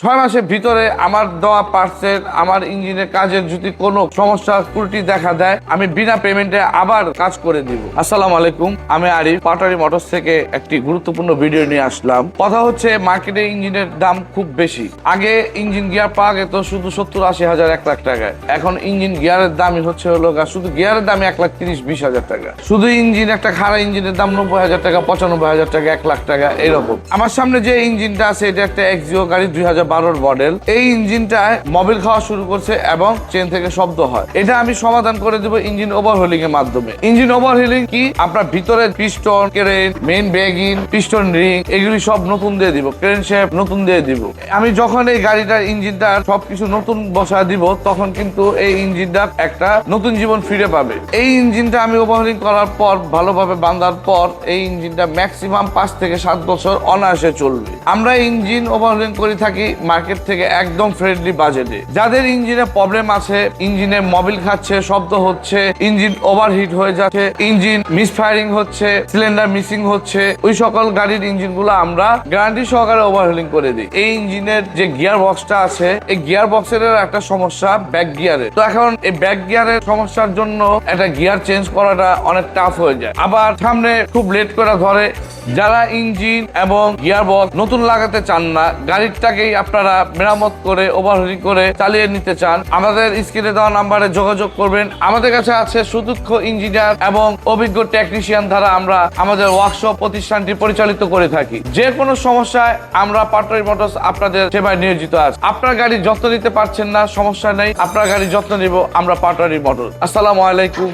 6 মাসের ভিতরে আমার দেওয়া পার্টসের আমার ইঞ্জিনের কাজের যদি কোনো সমস্যা ত্রুটি দেখা দেয় আমি বিনা পেমেন্টে আবার কাজ করে দিব। আসসালামু আলাইকুম, আমি আরিফ পাটারি মোটরস থেকে একটি গুরুত্বপূর্ণ ভিডিও নিয়ে আসলাম। কথা হচ্ছে মার্কেটে ইঞ্জিনের দাম খুব বেশি। আগে ইঞ্জিন গিয়ার পাওয়া যেত শুধু 70-80 হাজার 1 লাখ টাকায়। এখন ইঞ্জিন গিয়ারের দামই হচ্ছে শুধু গিয়ারের দামই 1,30,20 হাজার টাকা। শুধু ইঞ্জিন একটা খারাপ ইঞ্জিনের দাম 90 হাজার টাকা, 95 হাজার টাকা, 1 লাখ টাকা এরকম। আমার সামনে যে ইঞ্জিনটা আছে এটা একটা এক্সিও গাড়ি 2012 মডেল। এই ইঞ্জিনটায় মোবিল খাওয়া শুরু করছে এবং চেন থেকে শব্দ হয়। এটা আমি সমাধান করে দেব ইঞ্জিন ওভারহোলিং এর মাধ্যমে। ইঞ্জিন ওভারহোলিং কি, আপনার ভিতরে piston, crane, main bagging, piston ring এগুলি সব নতুন দিয়ে দিব, ক্রেন শেপ নতুন দিয়ে দিব। আমি যখন এই গাড়িটার ইঞ্জিনটার সবকিছু নতুন বসা দিব তখন কিন্তু এই ইঞ্জিনটা একটা নতুন জীবন ফিরে পাবে। এই ইঞ্জিনটা আমি ওভারহোলিং করার পর ভালোভাবে বাঁধার পর এই ইঞ্জিনটা ম্যাক্সিমাম 5 থেকে 7 বছর অনায়াসে চলবে। আমরা ইঞ্জিন ওভারহোলিং করে থাকি মার্কেট থেকে একদম ফ্রেন্ডলি বাজেটে। যাদের ইঞ্জিনে প্রবলেম আছে, ইঞ্জিনে মোবিল খাচ্ছে, শব্দ হচ্ছে, ইঞ্জিন ওভারহিট হয়ে যাচ্ছে, ইঞ্জিন মিসফায়ারিং হচ্ছে, সিলিন্ডার মিসিং হচ্ছে, ওই সকল গাড়ির ইঞ্জিন গুলো আমরা গ্যারান্টি সহকারে ওভারহোলিং করে দিই। এই ইঞ্জিনের যে গিয়ার বক্সটা আছে, এই গিয়ার বক্সের একটা সমস্যা ব্যাক গিয়ারে। তো এখন এই ব্যাক গিয়ারের সমস্যার জন্য একটা গিয়ার চেঞ্জ করাটা অনেক টাফ হয়ে যায়, আবার সামনে খুব লেট করে ধরে। যারা ইঞ্জিন এবং গিয়ার বক্স নতুন লাগাতে চান না, গাড়িটাকেই আপনারা মেরামত করে ওভারহোলিং করে চালিয়ে নিতে চান, আমাদের স্ক্রিনে দেওয়া নাম্বারে যোগাযোগ করবেন। আমাদের কাছে আছে সুদক্ষ ইঞ্জিনিয়ার এবং অভিজ্ঞ টেকনিশিয়ান দ্বারা আমরা আমাদের ওয়ার্কশপ প্রতিষ্ঠানটি পরিচালিত করে থাকি। যে কোনো সমস্যায় আমরা পাটারি মোটরস আপনাদের সেবায় নিয়োজিত আছি। আপনার গাড়ির যত্ন নিতে পারছেন না, সমস্যা নেই, আপনার গাড়ির যত্ন নিব আমরা পাটারি মোটরস। আসসালামু আলাইকুম।